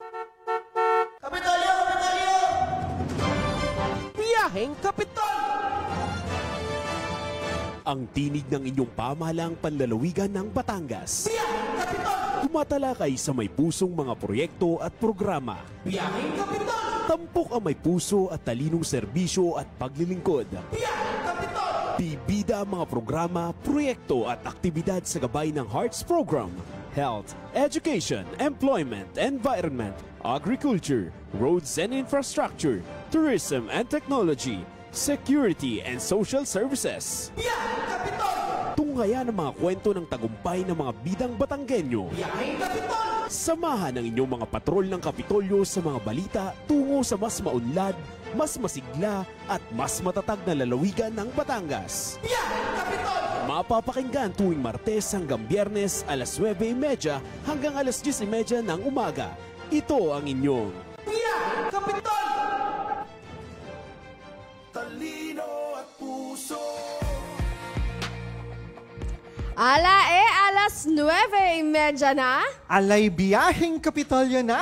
Kapitolyo! Kapitolyo! Biyaheng Kapitol! Ang tinig ng inyong pamahalaang panlalawigan ng Batangas. Biyaheng Kapitol! Tumatalakay sa may pusong mga proyekto at programa. Biyaheng Kapitol! Tampok ang may puso at talinong serbisyo at paglilingkod. Biyaheng Kapitol! Bibida ang mga programa, proyekto at aktibidad sa gabay ng Hearts Program. Health, Education, Employment, Environment, Agriculture, Roads and Infrastructure, Tourism and Technology, Security and Social Services. Biyaheng Kapitol! Tunghayan ang mga kwento ng tagumpay ng mga bidang Batanggenyo. Biyaheng Kapitol! Samahan ang inyong mga patrol ng Kapitolyo sa mga balita tungo sa mas maunlad, mas masigla at mas matatag na lalawigan ng Batangas. Biyaheng Kapitol! Mapapakinggan tuwing Martes hanggang Biyernes alas 9:30 hanggang alas 10:30 ng umaga. Ito ang inyong Biyaheng Kapitol! Talino at puso. Alas 9:30 na. Alay, biyaheng Kapitolyo na!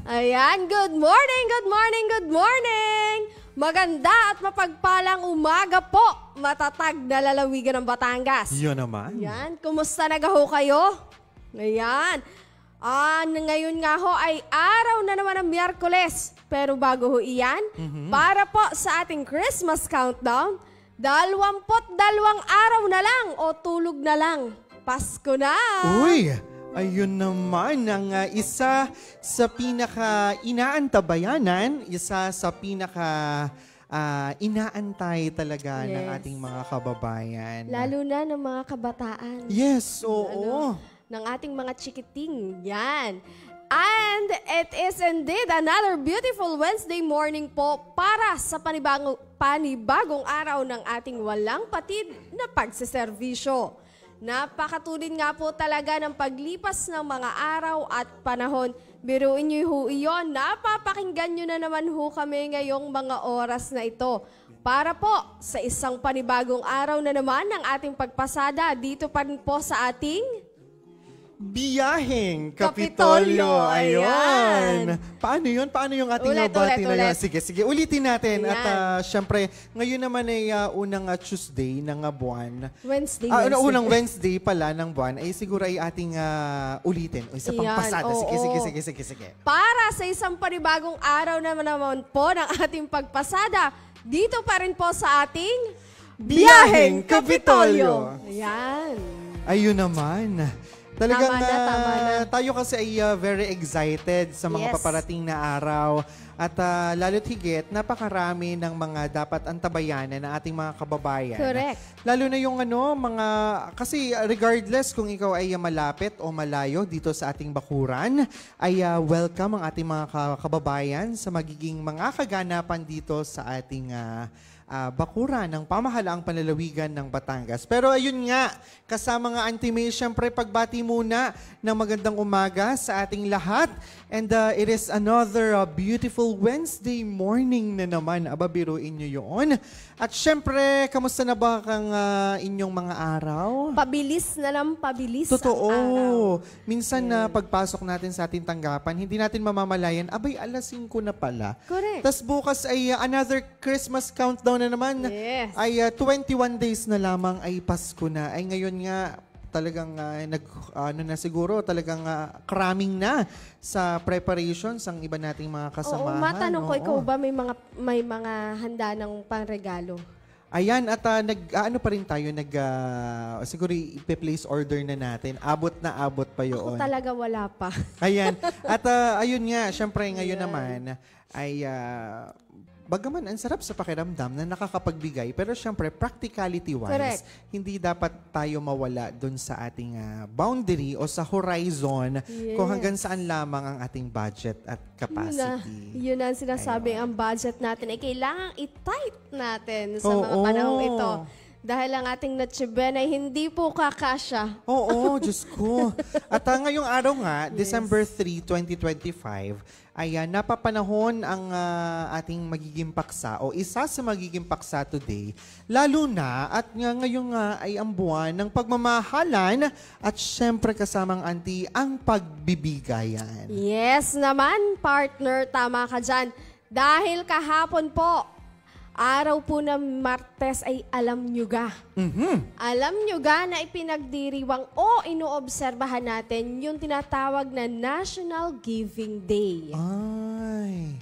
Ayan, good morning, good morning, good morning! Maganda at mapagpalang umaga po, matatag na lalawigan ng Batangas. Yun naman. Ayan, kumusta nagaho kayo? Ayan. Ngayon nga ho ay araw na naman ng Miyerkules. Pero bago ho iyan, para po sa ating Christmas countdown, 22 araw na lang o tulog na lang. Pasko na! Uy! Ayun naman ang isa sa pinaka-inaantabayanan, isa sa inaantay talaga ng ating mga kababayan. Lalo na ng mga kabataan. Yes, oo. Ng ating mga chikiting. Yan. And it is indeed another beautiful Wednesday morning po para sa panibagong araw ng ating walang patid na pagsiservisyo. Napakatulid nga po talaga ng paglipas ng mga araw at panahon. Biruin niyo ho iyon, napapakinggan niyo na naman ho kami ngayong mga oras na ito. Para po sa isang panibagong araw na naman ng ating pagpasada dito pa rin po sa ating Biyaheng Kapitolyo. Kapitolyo. Ayun. Ayan. Paano yun? Paano yung ating bati na yun? Sige, ulitin natin. Ayan. At syempre, ngayon naman ay unang Tuesday ng buwan. Wednesday. Unang Wednesday pala ng buwan ay siguro ay ating ulitin. O isa pang Ayan, pasada. oo. Sige. Para sa isang panibagong araw naman po ng ating pagpasada, dito pa rin po sa ating Biyaheng Kapitolyo. Ayan. Ayun naman. Talagang Tama na. tayo kasi ay very excited sa mga Yes. paparating na araw. At lalo't higit, napakarami ng mga dapat antabayanan ng ating mga kababayan. Correct. Lalo na yung kasi regardless kung ikaw ay malapit o malayo dito sa ating bakuran, ay welcome ang ating mga kababayan sa magiging mga kaganapan dito sa ating bakura ng pamahalaang panlalawigan ng Batangas. Pero ayun nga, kasama nga Auntie May, syempre pagbati muna ng magandang umaga sa ating lahat. And it is another beautiful Wednesday morning na naman. Biruin nyo yun. At syempre, kamusta na ba kang inyong mga araw? Pabilis na lang pabilis Totoo. ang araw. Minsan na pagpasok natin sa ating tanggapan, hindi natin mamamalayan, alas 5 na pala. Correct. Tapos bukas ay another Christmas countdown na naman. Yes. Ay 21 days na lamang ay Pasko na. Ay ngayon nga talagang talagang cramming na sa preparations ang iba nating mga kasamahan. Oo, matanong ko, Oo. ikaw ba may mga handa ng pangregalo? Ayan, at pa rin tayo, siguro i-place order na natin. Abot pa yun. Ako talaga wala pa. Ayan. At ayun nga, syempre ngayon naman ay bagaman ang sarap sa pakiramdam na nakakapagbigay, pero syempre practicality-wise, Correct. hindi dapat tayo mawala dun sa ating boundary o sa horizon kung hanggang saan lamang ang ating budget at capacity. Yun na ang sinasabi, ang budget natin ay kailangang i-tight natin sa mga panahong ito. Dahil ang ating Noche Buena ay hindi po kakasya. Oo, Diyos ko. At ngayong araw nga, December 3, 2025, ay napapanahon ang ating magiging paksa o isa sa magiging paksa today. Lalo na at ngayong ay ang buwan ng pagmamahalan at syempre kasamang auntie ang pagbibigayan. Yes naman, partner. Tama ka dyan. Dahil kahapon po, araw po ng Martes ay alam nyo ga. Alam nyo ga na ipinagdiriwang o inoobserbahan natin yung tinatawag na National Giving Day. Ay,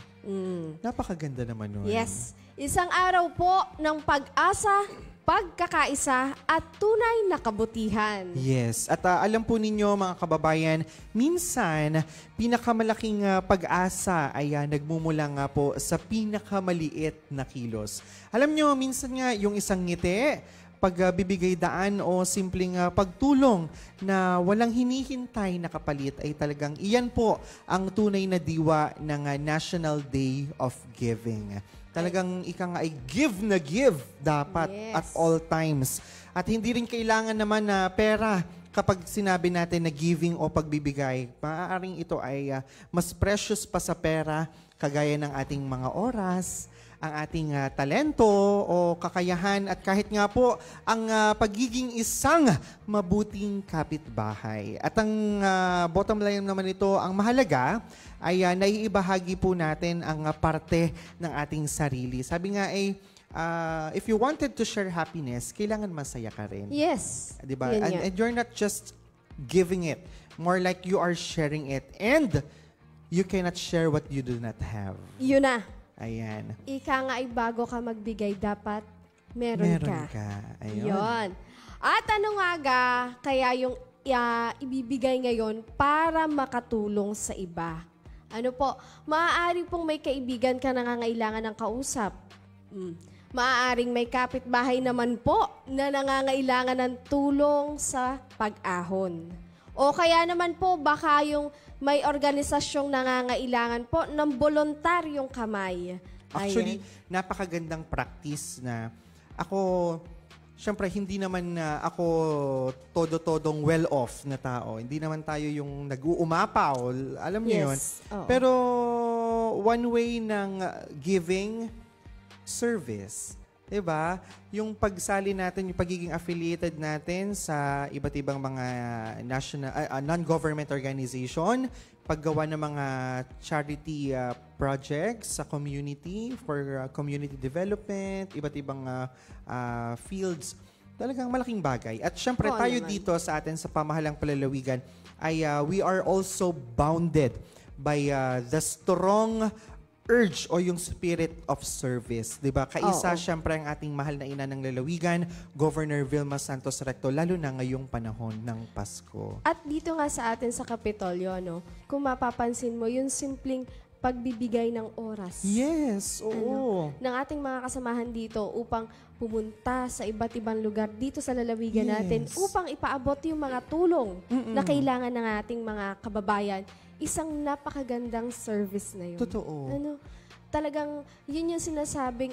napakaganda naman nun. Yes. Isang araw po ng pag-asa, pagkakaisa at tunay na kabutihan. Yes. At alam po ninyo mga kababayan, minsan pinakamalaking pag-asa ay nagmumula nga po sa pinakamaliit na kilos. Alam nyo, minsan nga yung isang ngiti, pagbibigay daan o simpleng pagtulong na walang hinihintay na kapalit ay talagang iyan po ang tunay na diwa ng National Day of Giving. Talagang ika nga ay give na give dapat at all times. At hindi rin kailangan naman na pera kapag sinabi natin na giving o pagbibigay. Maaaring ito ay mas precious pa sa pera kagaya ng ating mga oras, ang ating talento o kakayahan at kahit nga po ang pagiging isang mabuting kapitbahay. At ang bottom line naman ito, ang mahalaga ay naiibahagi po natin ang parte ng ating sarili. Sabi nga if you wanted to share happiness, kailangan masaya ka rin. Yes. Diba? Yun yun. And you're not just giving it, more like you are sharing it. And you cannot share what you do not have. Yun na. Ayan. Ika nga ay bago ka magbigay, dapat meron ka. Ayun. Yun. At ano nga ga, kaya yung ibibigay ngayon para makatulong sa iba. Ano po, maaari pong may kaibigan ka nangangailangan ng kausap. Maaaring may kapitbahay naman po na nangangailangan ng tulong sa pag-ahon. O kaya naman po, baka yung may organisasyong nangangailangan po ng voluntaryong kamay. Actually, napakagandang practice na ako, syempre hindi naman ako todo-todong well-off na tao. Hindi naman tayo yung nag-uumapaw. Alam niyo yun. Oo. Pero one way ng giving service, diba? Yung pagsali natin, yung pagiging affiliated natin sa iba't ibang mga national non-government organization, paggawa ng mga charity projects sa community for community development, iba't ibang fields. Talagang malaking bagay. At syempre tayo naman. dito sa atin sa pamahalang palalawigan ay we are also bounded by the strong urge o yung spirit of service, 'di ba? Kaisa syempre ang ating mahal na ina ng lalawigan, Governor Vilma Santos Recto, lalo na ngayong panahon ng Pasko. At dito nga sa atin sa Kapitolyo, no, kung mapapansin mo, yung simpleng pagbibigay ng oras. Yes, oo. Ng ating mga kasamahan dito upang pumunta sa iba't ibang lugar dito sa lalawigan natin upang ipaabot yung mga tulong na kailangan ng ating mga kababayan. Isang napakagandang service na yun. Totoo. Talagang yun yung sinasabing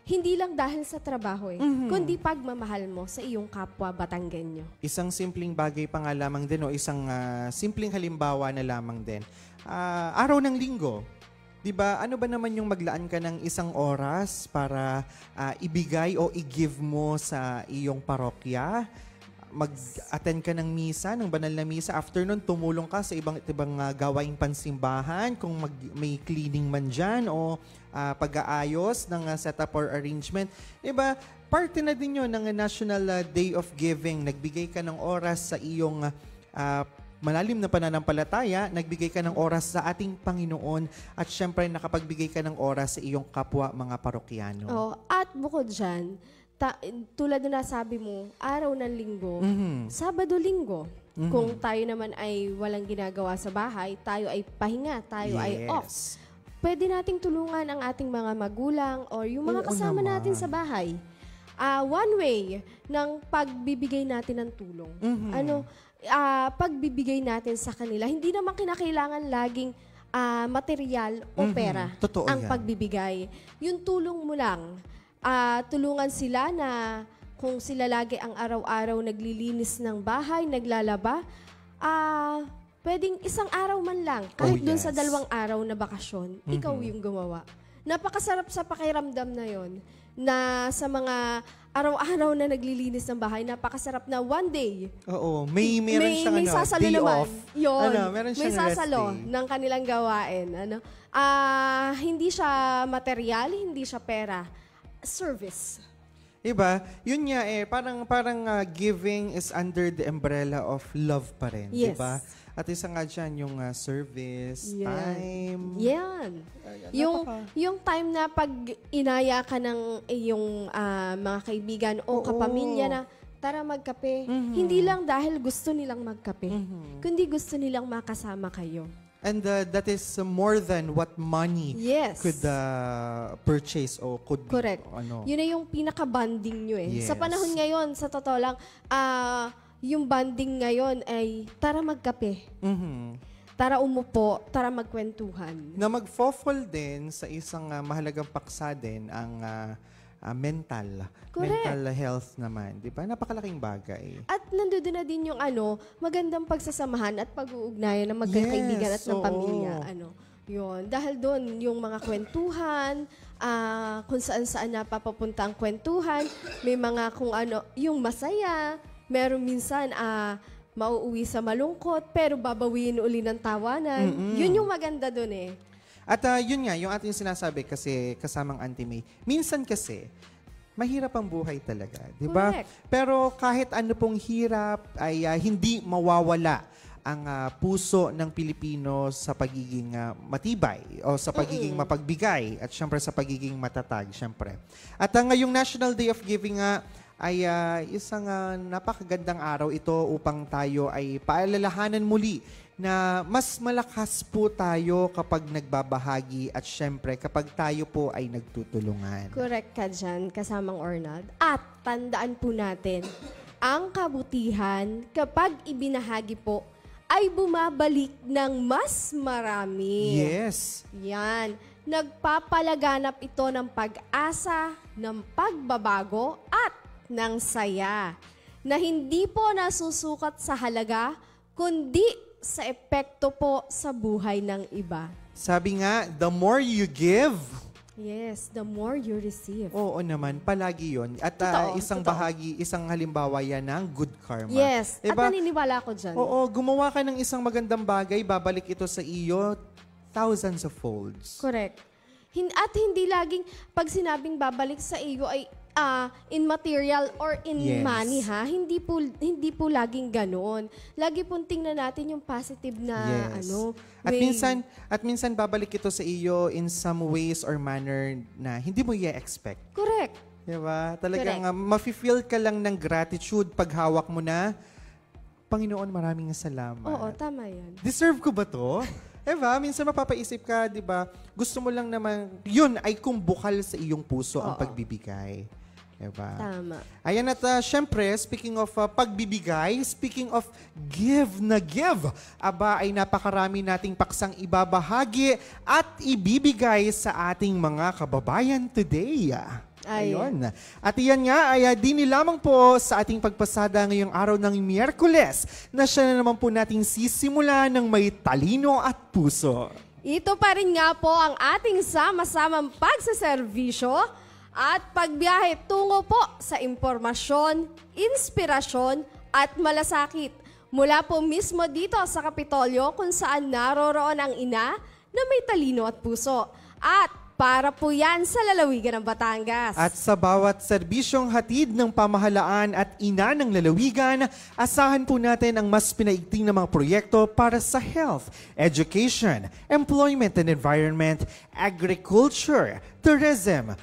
hindi lang dahil sa trabaho kundi pagmamahal mo sa iyong kapwa Batanggenyo. Isang simpleng bagay pa nga lamang din o isang simpleng halimbawa na lamang din. Araw ng linggo, 'di ba? Ano ba naman yung maglaan ka ng isang oras para ibigay o i-give mo sa iyong parokya? Mag-attend ka ng misa, ng banal na misa. After nun, tumulong ka sa ibang gawaing pansimbahan. Kung may cleaning man dyan o pag-aayos ng setup or arrangement. Diba, parte na din yun ng National Day of Giving. Nagbigay ka ng oras sa iyong malalim na pananampalataya, nagbigay ka ng oras sa ating Panginoon at syempre nakapagbigay ka ng oras sa iyong kapwa mga parokyano. At bukod dyan, tulad na nasabi mo, araw ng linggo, Sabado-linggo. Kung tayo naman ay walang ginagawa sa bahay, tayo ay pahinga, tayo ay off. Pwede nating tulungan ang ating mga magulang or yung mga kasama natin sa bahay. One way ng pagbibigay natin ng tulong. Pagbibigay natin sa kanila. Hindi naman kinakailangan laging material o pera ang pagbibigay. Yung tulong mo lang, tulungan sila na kung sila lagi ang araw-araw naglilinis ng bahay, naglalaba, pwedeng isang araw man lang, kahit dun sa 2 araw na bakasyon, ikaw yung gumawa. Napakasarap sa pakiramdam na yon na sa mga araw-araw na naglilinis ng bahay, napakasarap na one day. Oo, meron siyang may sasalo day naman. off. Yun, Meron may siyang rest sasalo day. ng kanilang gawain. Hindi siya material, hindi siya pera. Service. Iba, yun nga parang giving is under the umbrella of love pa rin, Yes. diba? At isa nga dyan yung service, time. Yan. Napaka- Yung time na pag inaya ka ng iyong mga kaibigan o Oo. kapamilya na tara magkape, hindi lang dahil gusto nilang magkape, kundi gusto nilang makasama kayo. And that is more than what money Yes. could purchase o could be. Correct. Yun na yung pinaka-bonding nyo eh. Yes. Sa panahon ngayon, sa totoo lang, yung bonding ngayon ay tara magkape, tara umupo, tara magkwentuhan. Na mag-fall din sa isang mahalagang paksa din ang mental health naman, di ba? Napakalaking bagay. At nandoon na din yung magandang pagsasamahan at pag-uugnayan ng magkakaibigan at ng oo. pamilya. Yun. Dahil doon, yung mga kwentuhan, kung saan-saan napapapunta ang kwentuhan, may mga kung yung masaya, meron minsan mauuwi sa malungkot, pero babawiin uli ng tawanan. Yun yung maganda doon eh. At yun nga, yung ating sinasabi kasi kasamang Auntie May, minsan kasi, mahirap ang buhay talaga, di ba? Correct. Pero kahit ano pong hirap ay hindi mawawala ang puso ng Pilipino sa pagiging matibay o sa pagiging mapagbigay at syempre sa pagiging matatag, syempre. At ngayong National Day of Giving ay isang napakagandang araw ito upang tayo ay paalalahanan muli na mas malakas po tayo kapag nagbabahagi at syempre kapag tayo po ay nagtutulungan. Correct ka dyan, kasamang Ornald. At tandaan po natin, ang kabutihan kapag ibinahagi po ay bumabalik ng mas marami. Yes. Yan. Nagpapalaganap ito ng pag-asa, ng pagbabago at ng saya na hindi po nasusukat sa halaga, kundi sa epekto po sa buhay ng iba. Sabi nga, the more you give, Yes, the more you receive. oo naman, palagi yon. At Totoo, isang totoo. bahagi, isang halimbawa yan ng good karma. Yes, Diba? at naniniwala ko dyan. Oo, gumawa ka ng isang magandang bagay, babalik ito sa iyo thousands of folds. Correct. At hindi laging, pag sinabing babalik sa iyo ay in material or in Yes. money ha, hindi po laging ganoon. Lagi pong tingnan natin yung positive na Yes. way. At minsan babalik ito sa iyo in some ways or manner na hindi mo i-expect. Correct. Diba? Talagang mafe-feel ka lang ng gratitude pag hawak mo na, Panginoon, maraming salamat. Oo, tama yan. Deserve ko ba to? Diba? Minsan mapapaisip ka, diba? Gusto mo lang naman, yun ay kung bukal sa iyong puso ang Oo. pagbibigay. Diba? Tama. Ayan at syempre, speaking of pagbibigay, speaking of give na give, aba ay napakarami nating paksang ibabahagi at ibibigay sa ating mga kababayan today. Ayun. At iyan nga ay di lamang po sa ating pagpasada ngayong araw ng Miyerkules na siya na naman po nating sisimula ng may talino at puso. Ito pa rin nga po ang ating sama-samang pagsaservisyo at pagbiyahe tungo po sa impormasyon, inspirasyon at malasakit. Mula po mismo dito sa Kapitolyo kung saan naroroon ang ina na may talino at puso. At para po yan sa lalawigan ng Batangas. At sa bawat serbisyong hatid ng pamahalaan at ina ng lalawigan, asahan po natin ang mas pinaigting na mga proyekto para sa health, education, employment and environment, agriculture, tourism,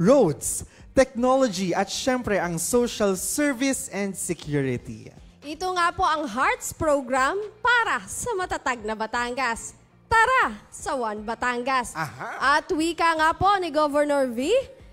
roads, technology at syempre ang social service and security. Ito nga po ang Hearts Program para sa matatag na Batangas. Tara sa One Batangas. Aha. At wika nga po ni Governor V,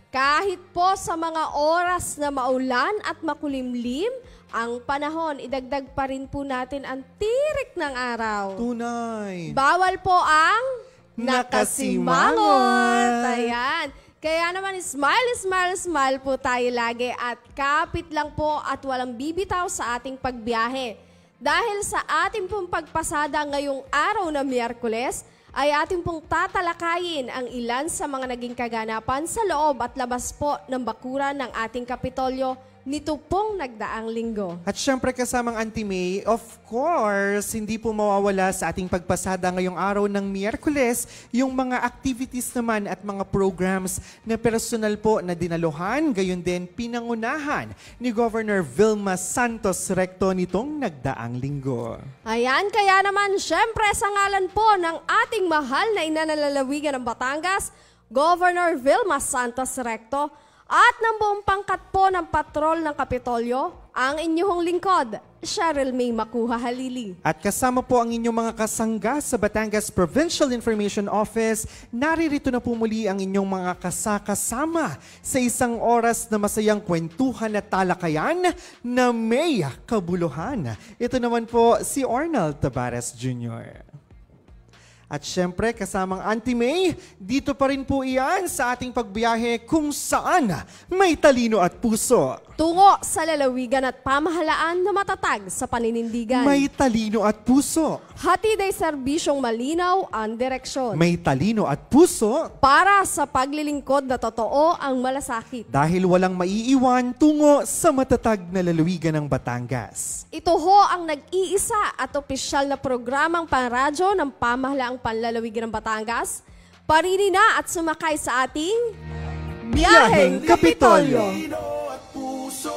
kahit po sa mga oras na maulan at makulimlim, ang panahon, idagdag pa rin po natin ang tirik ng araw. Tunay. Bawal po ang Nakasimangot. nakasimangot. Ayan. Kaya naman, smile, smile, smile po tayo lagi at kapit lang po at walang bibitaw sa ating pagbiyahe. Dahil sa ating pong pagpasada ngayong araw na Miyerkules, ay ating pong tatalakayin ang ilan sa mga naging kaganapan sa loob at labas po ng bakuran ng ating Kapitolyo nito pong nagdaang linggo. At syempre kasamang Auntie May, of course, hindi po mawawala sa ating pagpasada ngayong araw ng Miyerkules yung mga activities naman at mga programs na personal po na dinaluhan, gayon din pinangunahan ni Governor Vilma Santos Recto nitong nagdaang linggo. Ayan, kaya naman, syempre sa ngalan po ng ating mahal na inanalalawigan ng Batangas, Governor Vilma Santos Recto, at ng buong pangkat po ng patrol ng Kapitolyo, ang inyong lingkod, Cheryl May Makuha Halili. At kasama po ang inyong mga kasangga sa Batangas Provincial Information Office, naririto na po muli ang inyong mga kasakasama sa isang oras na masayang kwentuhan at talakayan na may kabuluhan. Ito naman po si Arnold Tabares Jr. At syempre, kasamang Auntie May, dito pa rin po iyan sa ating pagbiyahe kung saan may talino at puso. Tungo sa lalawigan at pamahalaan na matatag sa paninindigan. May talino at puso. Hatid ay serbisyong malinaw ang direksyon. May talino at puso. Para sa paglilingkod na totoo ang malasakit. Dahil walang maiiwan tungo sa matatag na lalawigan ng Batangas. Ito ho ang nag-iisa at opisyal na programang panradyo ng pamahalaang panlalawigan ng Batangas. Parini na at sumakay sa ating Biyaheng Kapitolyo. Talino at puso.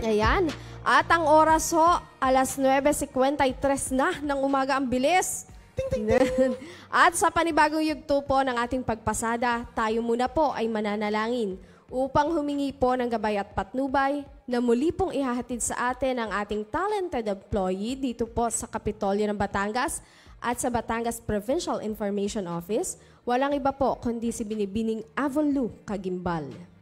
Ayan. At ang oras ho, alas 9:53 na ng umaga, ang bilis. At sa panibagong yugto po ng ating pagpasada, tayo muna po ay mananalangin upang humingi po ng gabay at patnubay na muli pong ihahatid sa atin ang ating talented employee dito po sa Kapitolyo ng Batangas at sa Batangas Provincial Information Office. Walang iba po kundi si Binibining Avonlou Kagimbal.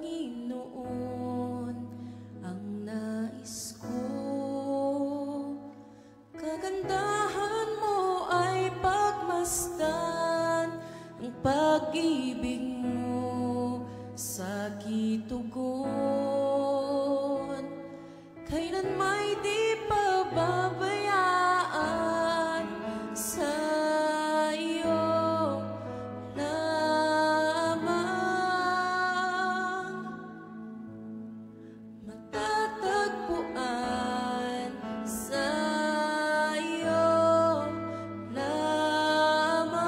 Panginoon, ang nais ko, kagandahan mo ay pagmasdan, ang pag-ibig mo sa kitugon, kailan may di pababayaan sa iyo lamang. Matatagpuan sa iyo lamang.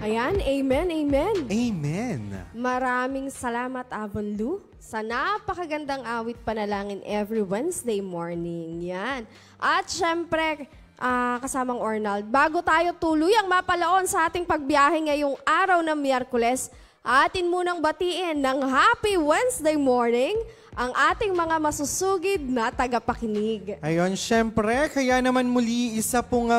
Ayan, amen, amen. Amen. Maraming salamat, Avon Lu, sa napakagandang awit panalangin every Wednesday morning. Yan. At syempre, kasamang Ornald, bago tayo tuluyang mapalaon sa ating pagbiyahe ngayong araw ng Miyerkules, atin munang batiin ng Happy Wednesday morning ang ating mga masusugid na tagapakinig. Ayon, syempre, kaya naman muli isa pong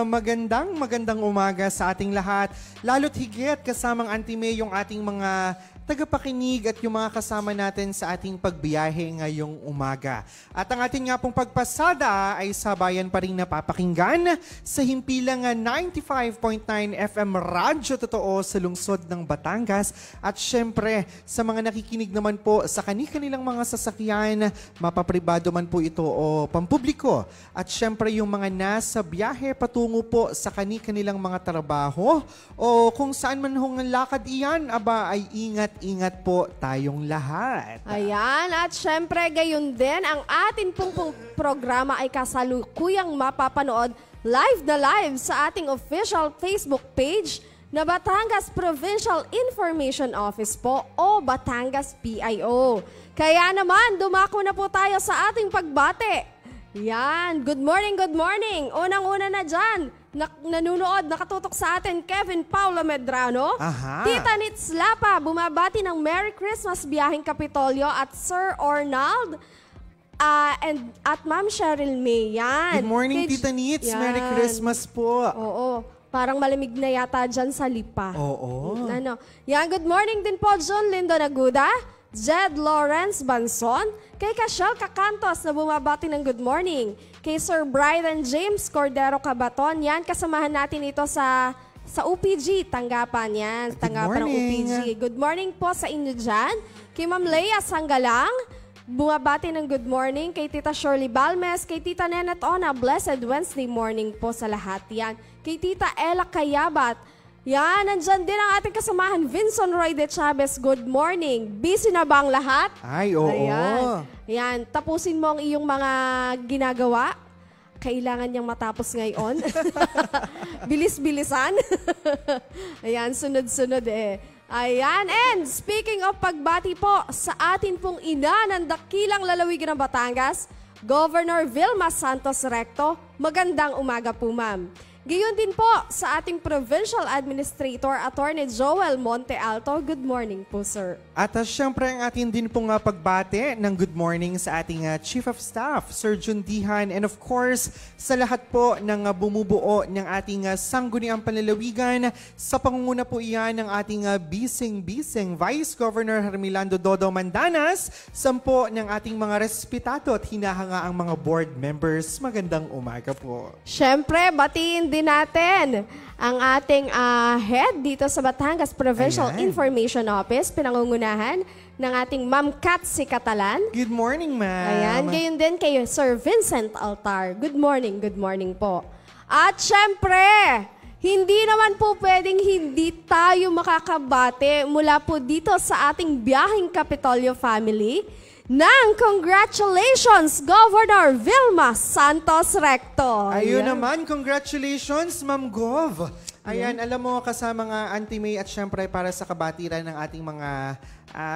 magandang umaga sa ating lahat. Lalo't higit kasamang Auntie May yung ating mga tagapakinig at yung mga kasama natin sa ating pagbiyahe ngayong umaga. At ang ating nga pong pagpasada ay sabayan pa rin napapakinggan sa himpilang 95.9 FM Radyo Totoo sa lungsod ng Batangas. At syempre, sa mga nakikinig naman po sa kanilang mga sasakyan, mapapribado man po ito o pampubliko. At syempre, yung mga nasa biyahe patungo po sa kanilang mga trabaho o kung saan man hong lakad iyan, aba ay ingat po tayong lahat. Ayan, at syempre gayon din, ang atin pong programa ay kasalukuyang mapapanood live na live sa ating official Facebook page na Batangas Provincial Information Office po o Batangas PIO. Kaya naman, dumako na po tayo sa ating pagbate. Yan, good morning, good morning. Unang-una na dyan, nanunood, nakatutok sa atin, Kevin Paula Medrano. Aha. Tita Nitz Lapa, bumabati ng Merry Christmas biyaheng Kapitolyo at Sir Ornald at Ma'am Cheryl May. Yan. Good morning, Kay- Tita Nitz. Yan. Merry Christmas po. Oo. Parang malamig na yata dyan sa Lipa. Oo. Ano? Yan, good morning din po, John Lindo Naguda, Jed Lawrence Banson, kay Cashel Kakantos na bumabati ng good morning, kay Sir Bryden James Cordero Cabaton, yan, kasamahan natin ito sa UPG, tanggapan yan, tanggapan ng morning. UPG. Good morning po sa inyo dyan, kay Ma'am Leia Sanggalang, bumabati ng good morning, kay Tita Shirley Balmes, kay Tita Nenet Ona, blessed Wednesday morning po sa lahat yan, kay Tita Ella Kayabat. Yan, nandyan din ang ating kasamahan, Vincent Roy de Chavez, good morning. Busy na ba ang lahat? Ay, oo. Ayan. Yan, tapusin mo ang iyong mga ginagawa. Kailangan niyang matapos ngayon. Bilis-bilisan. Ayan, sunod-sunod eh. Ayan, and speaking of pagbati po, sa atin pong ina ng dakilang lalawigan ng Batangas, Governor Vilma Santos Recto, magandang umaga po ma'am. Gayon din po sa ating Provincial Administrator, Attorney Joel Monte Alto. Good morning po, sir. At syempre ang atin din pong pagbate ng good morning sa ating Chief of Staff, Sir Jun Dihan, and of course sa lahat po ng bumubuo ng ating sangguniang panlalawigan. Sa pangunguna po iyan ng ating bising-bising Vice Governor Hermelando Dodo Mandanas, 10 ng ating mga respetado at hinahanga ang mga board members. Magandang umaga po. Siyempre, batiin din natin ang ating head dito sa Batangas Provincial Ayan. Information Office, pinangungunahan ng ating Ma'am Katsi Catalan. Good morning, ma'am. Ayan, gayon din kay Sir Vincent Altar. Good morning po. At syempre, hindi naman po pwedeng hindi tayo makakabate mula po dito sa ating biyaheng Kapitolyo family ng congratulations, Governor Vilma Santos Recto. Ayun Ayan. naman, congratulations, Ma'am Gov. Ayan, alam mo, kasama nga Auntie May at syempre para sa kabatiran ng ating mga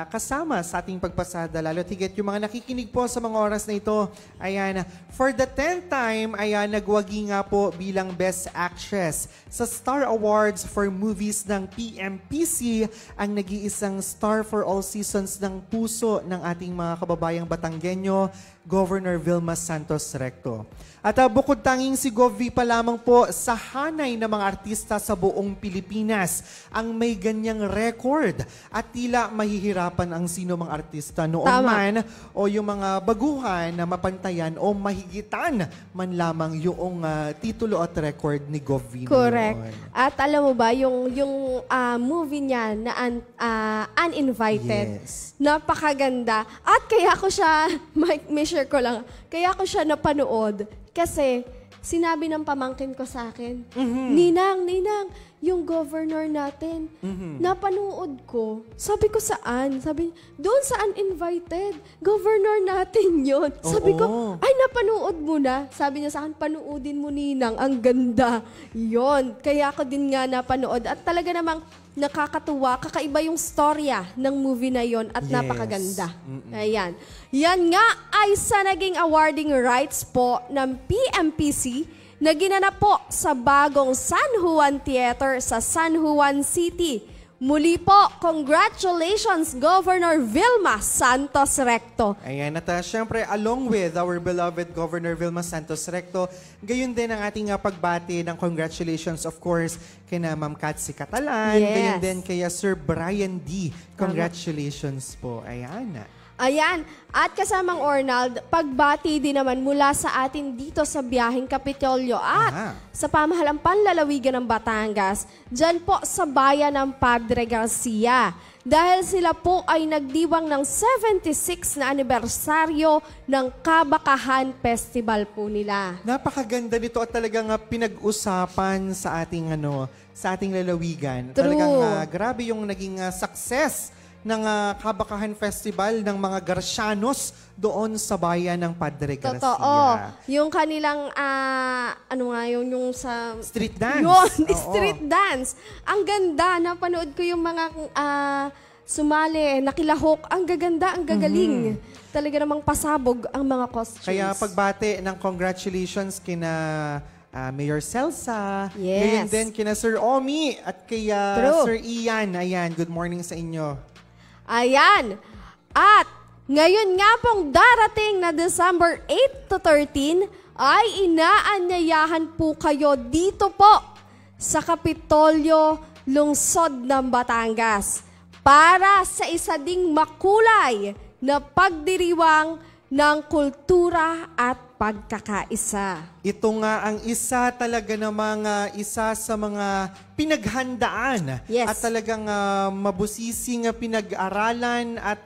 kasama sa ating pagpasada, lalo tigit yung mga nakikinig po sa mga oras na ito. Ayan, for the 10th time, ayan, nagwagi nga po bilang Best Actress sa Star Awards for Movies ng PMPC, ang nag-iisang star for all seasons ng puso ng ating mga kababayang Batanggenyo, Governor Vilma Santos Recto. At bukod tanging si Gov V pa lamang po sa hanay ng mga artista sa buong Pilipinas ang may ganyang record at tila mahihirapan ang sino mang artista noon Tama. man o yung mga baguhan na mapantayan o mahigitan man lamang yung titulo at record ni Gov V. Correct. noon. At alam mo ba, yung movie niya na Uninvited, Yes. napakaganda. At kaya ko siya, may share ko lang, kaya ko siya napanood kasi sinabi ng pamangkin ko sa akin, Ninang, yung governor natin. Napanood ko. Sabi ko, saan? Sabi, doon sa uninvited. Governor natin yon. Sabi ko, ay, napanood mo na. Sabi niya sa akin, panoodin mo, Ninang. Ang ganda. Yon. Kaya ako din nga napanood. At talaga namang nakakatuwa. Kakaiba yung storya ng movie na yon at napakaganda. Ayan. Yan nga ay sa naging awarding rights po ng PMPC na ginanap po sa bagong San Juan Theater sa San Juan City. Muli po, congratulations Governor Vilma Santos Recto. Ayan, at syempre, along with our beloved Governor Vilma Santos Recto, gayon din ang ating pagbati ng congratulations, of course, kina Ma'am Katsi Catalan, gayon din kaya Sir Brian D. Congratulations po. Ayan. Ayan, at kasamang Ornald, pagbati din naman mula sa atin dito sa biyaheng Kapitolyo at sa pamahalang panlalawigan ng Batangas, dyan po sa bayan ng Padre Garcia. Dahil sila po ay nagdiwang ng 76 na anibersaryo ng Kabakahan Festival po nila. Napakaganda nito at talagang pinag-usapan sa ating sa ating lalawigan. True. Talagang grabe yung naging success ng Kabakahan Festival ng mga Garcianos doon sa bayan ng Padre Garcia. Totoo. Yung kanilang, yung sa... Street dance. Yun, street dance. Ang ganda. Napanood ko yung mga sumali, nakilahok. Ang gaganda, ang gagaling. Talaga namang pasabog ang mga costumes. Kaya pagbati ng congratulations kina Mayor Celsa, ngayon din kina Sir Omi at kaya Sir Ian. Ayan, good morning sa inyo. Ayan. At ngayon nga pong darating na December 8 to 13 ay inaanyayahan po kayo dito po sa Kapitolyo, lungsod ng Batangas para sa isa ding makulay na pagdiriwang ng kultura at pagkakaisa. Ito nga ang isa talaga namang isa sa mga pinaghandaan at talagang mabusising pinag-aralan at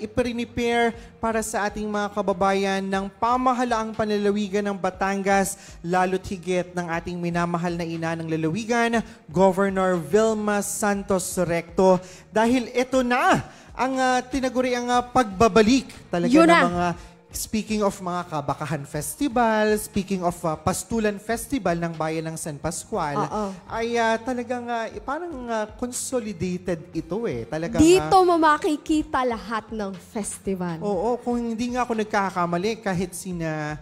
i-prepare para sa ating mga kababayan ng pamahalaang panlalawigan ng Batangas, lalo't higit ng ating minamahal na ina ng lalawigan, Governor Vilma Santos Recto. Dahil ito na ang tinaguri ang pagbabalik talaga ng mga speaking of mga Kabakahan Festival, speaking of Pastulan Festival ng Bayan ng San Pascual, ay talagang parang consolidated ito eh. Talagang, dito mo makikita lahat ng festival. Oo, kung hindi nga ako nagkakamali, kahit sina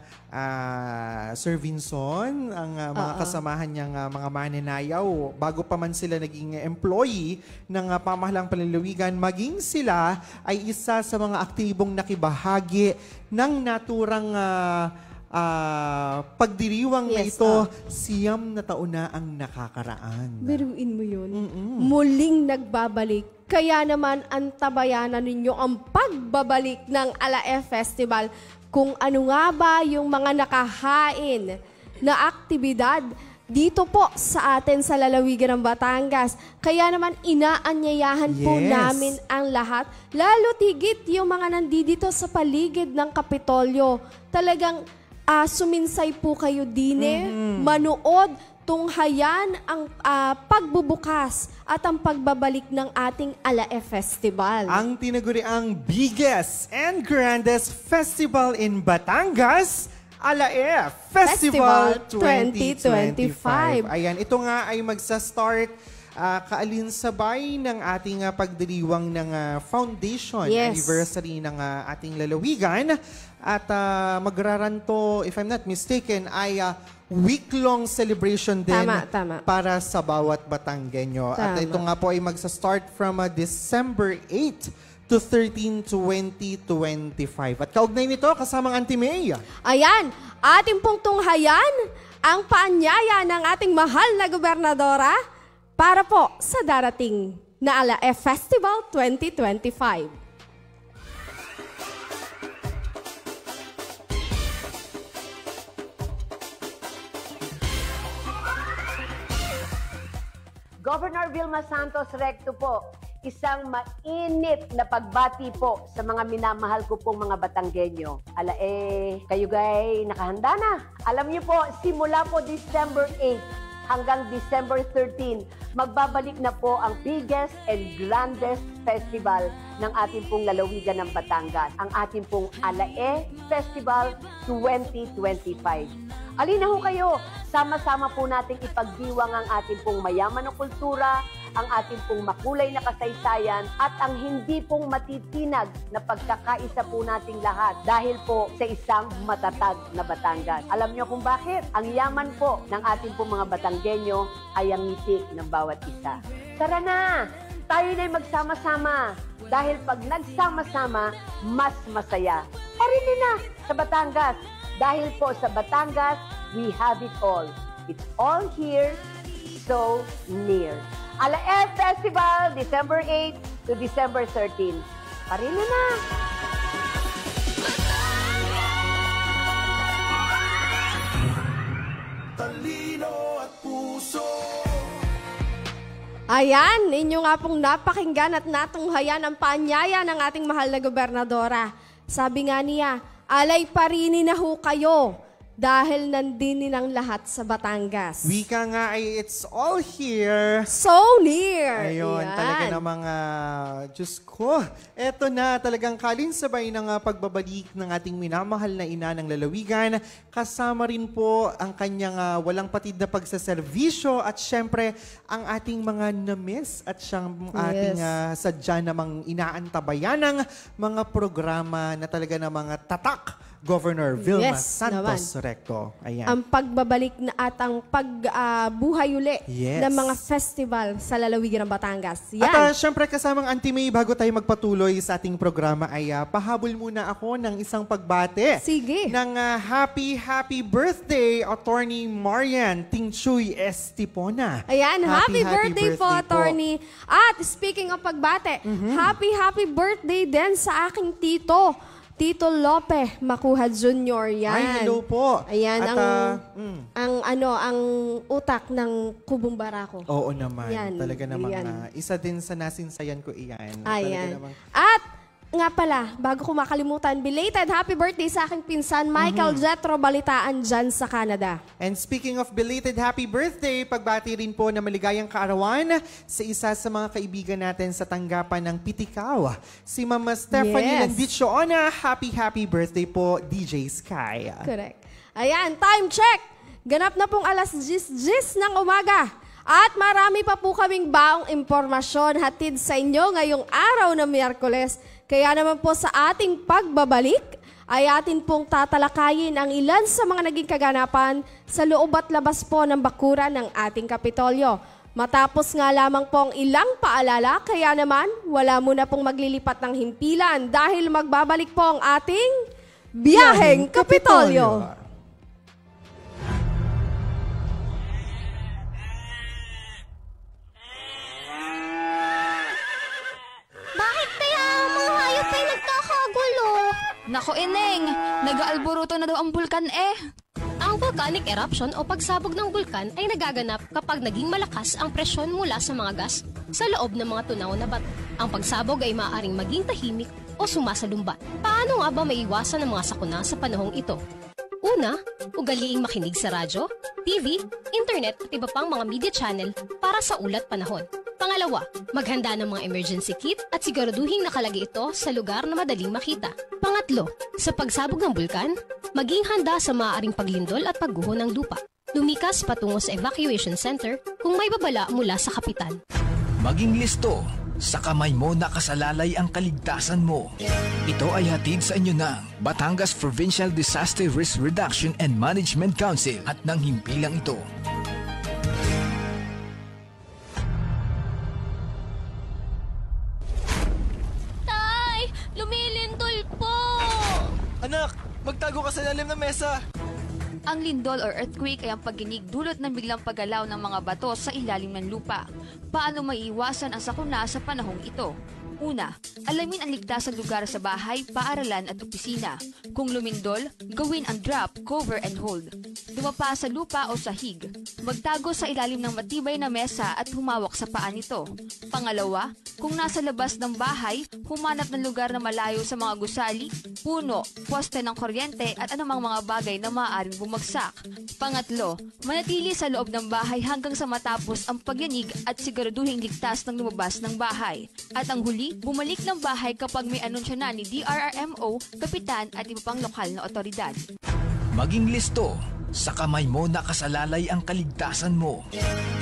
Sir Vinson, ang mga kasamahan niyang mga mananayaw, bago pa man sila naging employee ng pamahalang panlalawigan, maging sila ay isa sa mga aktibong nakibahagi ng naturang pagdiriwang na ito, siyam na taon na ang nakakaraan. Biruin mo yun. Muling nagbabalik. Kaya naman antabayanan ninyo ang pagbabalik ng Alae Festival. Kung ano nga ba yung mga nakahain na aktibidad dito po sa atin sa lalawigan ng Batangas. Kaya naman inaanyayahan po namin ang lahat, lalo tigit yung mga nandito sa paligid ng Kapitolyo. Talagang suminsay po kayo dine, manood, tunghayan ang pagbubukas at ang pagbabalik ng ating Alae Festival. Ang tinaguri ang biggest and grandest festival in Batangas, Alae Festival 2025. Ayan, ito nga ay magsa-start kaalinsabay ng ating pagdiriwang ng foundation anniversary ng ating lalawigan. At magraranto, if I'm not mistaken, ay week-long celebration din para sa bawat Batanggenyo. At ito nga po ay magsa-start from December 8 to 13, 2025. At kaugnay nito, kasamang Auntie May. Ayan, ating pong tunghayan ang paanyaya ng ating mahal na gobernadora para po sa darating na Alae Festival 2025. Governor Vilma Santos Recto po, isang mainit na pagbati po sa mga minamahal ko pong mga Batanggenyo. Kayo gay nakahanda na. Alam niyo po, simula po December 8 hanggang December 13, magbabalik na po ang biggest and grandest festival ng ating pong lalawigan ng Batangas, ang ating pong Alae Festival 2025. Alina ho kayo, sama-sama po nating ipagdiwang ang ating pong mayaman na kultura, ang ating pong makulay na kasaysayan at ang hindi pong matitinag na pagkakaisa po nating lahat dahil po sa isang matatag na Batangas. Alam niyo kung bakit? Ang yaman po ng ating pong mga Batanggenyo ay ang ngiti ng bawat isa. Tara na! Tayo na'y magsama-sama dahil pag nagsama-sama, mas masaya. Parin na sa Batangas dahil po sa Batangas, we have it all. It's all here, so near. Alae Festival, December 8 to December 13. Parila na! Talino at puso. Ayan, ninyo nga pong napakinggan at natunghayan ang paanyaya ng ating mahal na gobernadora. Sabi nga niya, alay parinin na ho kayo dahil nandini ng lahat sa Batangas. Wika nga ay it's all here. So near! Ayun, Ayan. talaga namang, Diyos ko, eto na talagang kalinsabay ng pagbabalik ng ating minamahal na ina ng lalawigan. Kasama rin po ang kanyang walang patid na pagsaservisyo at syempre ang ating mga na-miss at siyang ating sadya namang inaantabayan ng mga programa na talaga namang tatak. Governor Vilma Santos Recto. Ayan. Ang pagbabalik na at ang pagbuhay uli ng mga festival sa lalawigan ng Batangas. Yan. At syempre kasamang Auntie May, bago tayo magpatuloy sa ating programa ay pahabol muna ako ng isang pagbate. Sige. Ng happy birthday, Attorney Marian Tingchuy Estipona. Ayan, happy birthday po, Attorney. At speaking of pagbate, happy birthday din sa aking Tito Lope Makuha Jr. Yan. Ay, hello po. Ayan, at, ang utak ng Kubong Barako. Oo naman. Yan, Talaga namang yan. isa din sa nasinsayan ko iyan. Ayan. Talaga namang, At nga pala, bago ko makalimutan, belated happy birthday sa aking pinsan, Michael Jetro Balitaan dyan sa Canada. And speaking of belated happy birthday, pagbati rin po na maligayang kaarawan sa isa sa mga kaibigan natin sa tanggapan ng Pitikaw, si Mama Stephanie Landichiona. Happy birthday po, DJ Sky. Correct. Ayan, time check! Ganap na pong alas 10 ng umaga. At marami pa po kaming baong impormasyon hatid sa inyo ngayong araw na Miyerkules. Kaya naman po sa ating pagbabalik ay atin pong tatalakayin ang ilan sa mga naging kaganapan sa loob at labas po ng bakuran ng ating Kapitolyo. Matapos nga lamang pong ilang paalala, kaya naman wala muna pong maglilipat ng himpilan dahil magbabalik po ang ating Biyaheng Kapitolyo. Nako, Eneng, nag-aalboruto na daw ang bulkan eh. Ang volcanic eruption o pagsabog ng bulkan ay nagaganap kapag naging malakas ang presyon mula sa mga gas sa loob ng mga tunaw na bato. Ang pagsabog ay maaaring maging tahimik o sumasalumbat. Paano nga ba maiwasan ang mga sakuna sa panahong ito? Una, ugaliing makinig sa radyo, TV, internet at iba pang mga media channel para sa ulat panahon. Pangalawa, maghanda ng mga emergency kit at siguraduhing nakalagay ito sa lugar na madaling makita. Pangatlo, sa pagsabog ng bulkan, maging handa sa maaaring paglindol at pagguho ng lupa. Lumikas patungo sa evacuation center kung may babala mula sa kapitan. Maging listo, sa kamay mo nakasalalay ang kaligtasan mo. Ito ay hatid sa inyo ng Batangas Provincial Disaster Risk Reduction and Management Council at ng himpilang ito. Lumilindol po! Anak, magtago ka sa lalim ng mesa. Ang lindol or earthquake ay ang pagginig dulot ng biglang paggalaw ng mga bato sa ilalim ng lupa. Paano maiiwasan ang sakuna sa panahong ito? Una, alamin ang ligtas na lugar sa bahay, paaralan at opisina. Kung lumindol, gawin ang drop, cover and hold. Dumapa sa lupa o sahig. Magtago sa ilalim ng matibay na mesa at humawak sa paa nito. Pangalawa, kung nasa labas ng bahay, humanap ng lugar na malayo sa mga gusali, puno, poste ng kuryente at anumang mga bagay na maaaring bumagsak. Pangatlo, manatili sa loob ng bahay hanggang sa matapos ang pagyanig at siguraduhing ligtas ng lumabas ng bahay. At ang huli, bumalik ng bahay kapag may anunsyo na ni DRRMO, kapitan at iba pang lokal na otoridad. Maging listo, sa kamay mo nakasalalay ang kaligtasan mo.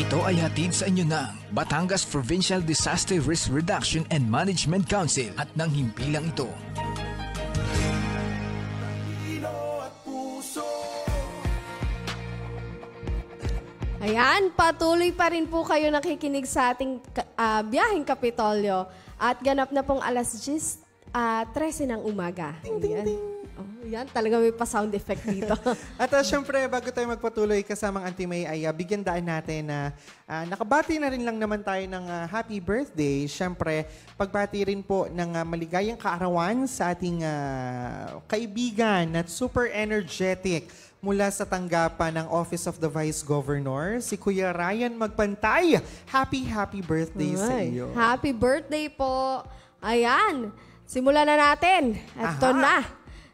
Ito ay hatid sa inyo ng Batangas Provincial Disaster Risk Reduction and Management Council at ng himpilang ito. Ayan, patuloy pa rin po kayo nakikinig sa ating biyaheng Kapitolyo at ganap na pong alas 10:13 ng umaga. Ayan. Oh, yan, talaga may pa-sound effect dito. At syempre, bago tayo magpatuloy kasamang Auntie May, ay bigyan daan natin na nakabati na rin lang naman tayo ng happy birthday. Syempre, pagbati rin po ng maligayang kaarawan sa ating kaibigan at super energetic mula sa tanggapan ng Office of the Vice Governor, si Kuya Ryan Magpantay. Happy birthday sa iyo. Happy birthday po. Ayan, simulan na natin. Ito na.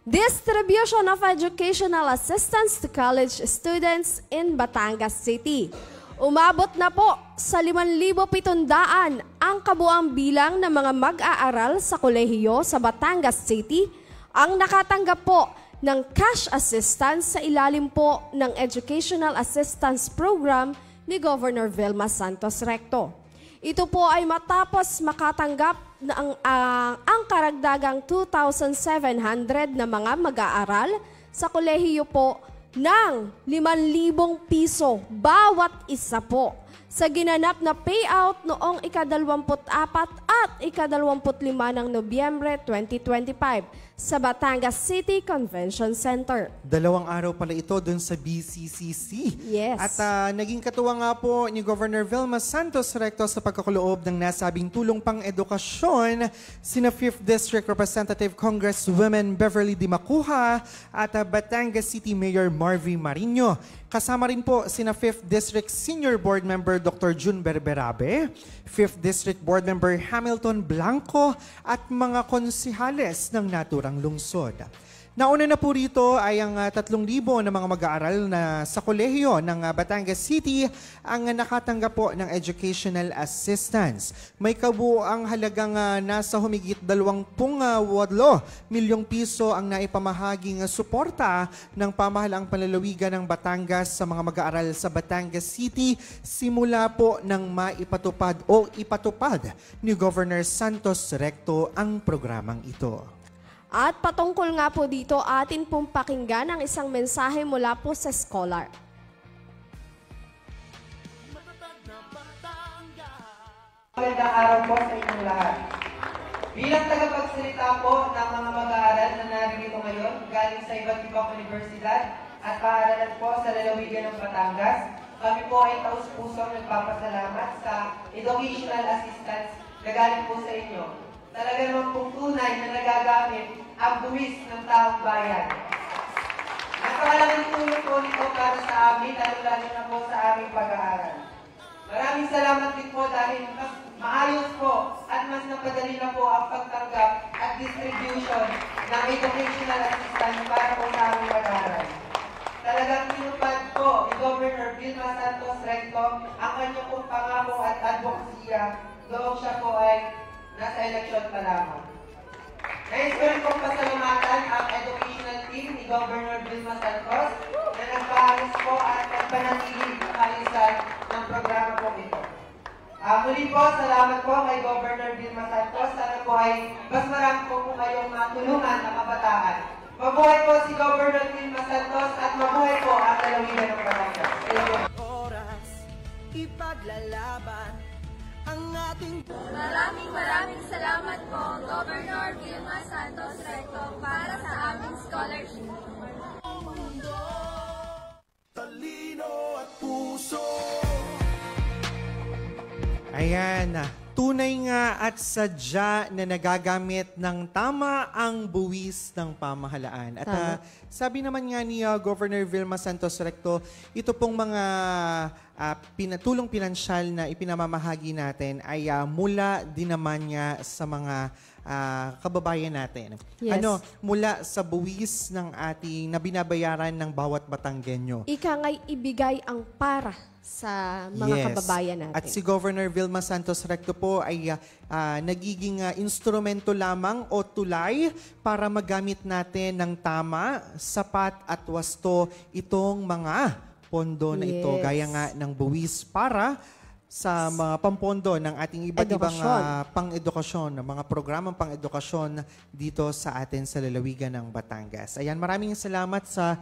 Distribution of educational assistance to college students in Batangas City. Umabot na po sa 5,700 ang kabuang bilang ng mga mag-aaral sa kolehiyo sa Batangas City ang nakatanggap po ng cash assistance sa ilalim po ng Educational Assistance Program ni Governor Vilma Santos Recto. Ito po ay matapos makatanggap ng ang karagdagang 2,700 na mga mag-aaral sa kolehiyo po ng 5,000 piso bawat isa po sa ginanap na payout noong ika-24 at ika-25 ng Nobyembre 2025 sa Batangas City Convention Center. 2 araw pala ito dun sa BCCC. Yes. At naging katuwa nga po ni Governor Vilma Santos Recto sa pagkakaloob ng nasabing tulong pang edukasyon sina 5th District Representative Congresswoman Beverly Dimacuja at Batangas City Mayor Marvy Marino. Kasama rin po sina 5th District Senior Board Member Dr. June Berberabe, 5th District Board Member Hamilton Blanco at mga konsihales ng naturang lungsod. Nauna na po rito ay ang 3,000 na mga mag-aaral na sa kolehiyo ng Batangas City ang nakatanggap po ng educational assistance. May kabuoang halagang nasa humigit 28 milyong piso ang naipamahaging suporta ng pamahalaang panlalawigan ng Batangas sa mga mag-aaral sa Batangas City simula po nang maipatupad o ipatupad ni Governor Santos Recto ang programang ito. At patungkol nga po dito, atin pong pakinggan ang isang mensahe mula po sa scholar. Magandang araw po sa inyong lahat. Bilang tagapagsalita po ng mga mag-aaral na narito ngayon galing sa iba't ibang universidad at paaralan po sa lalawigan ng Batangas, kami po ay taus-pusong nagpapasalamat sa educational assistance na galing po sa inyo. Talaga naman pong tunay na nagagamit ang buwis ng taong bayan. Napakalaking tulong po nito para sa amin, lalo na po sa aming pag-aaral. Maraming salamat din po dahil mas maayos po at mas napadali na po ang pagtanggap at distribution ng educational assistance para po sa aming pag-aaral. Talagang tinupad po ni Governor Vilma Santos Recto ang kanyang pong pangako at advokasya noong siya po ay nasa eleksyon pa lamang. Nais ko rin pong pasalamatan ang educational team ni Governor Vilma Santos na nagpahalos po at nagpanatiling ang kalisan ng programa po ito. Muli po, salamat po kay Governor Vilma Santos. Sana po ay mas marami po kayong matulungan na kabataan. Mabuhay po si Governor Vilma Santos at mabuhay po ang lalawigan ng Batangas. Oras, ipaglalaban ang ating... Maraming salamat po, Governor Vilma Santos Recto, para sa aming scholarship. Talino at puso. Ayan, tunay nga at sadya na nagagamit ng tama ang buwis ng pamahalaan. At sabi naman nga ni Governor Vilma Santos Recto, ito pong mga tulong pinansyal na ipinamamahagi natin ay mula din naman niya sa mga kababayan natin. Yes. Mula sa buwis ng ating na binabayaran ng bawat Batanggenyo. Ika nga'y ibigay ang para sa mga kababayan natin. At si Governor Vilma Santos Recto po ay nagiging instrumento lamang o tulay para magamit natin ng tama, sapat at wasto itong mga pondo na ito. Gaya nga ng buwis para sa mga pampondo ng ating iba't ibang pang-edukasyon, mga programang pang-edukasyon dito sa atin sa lalawigan ng Batangas. Ayan, maraming salamat sa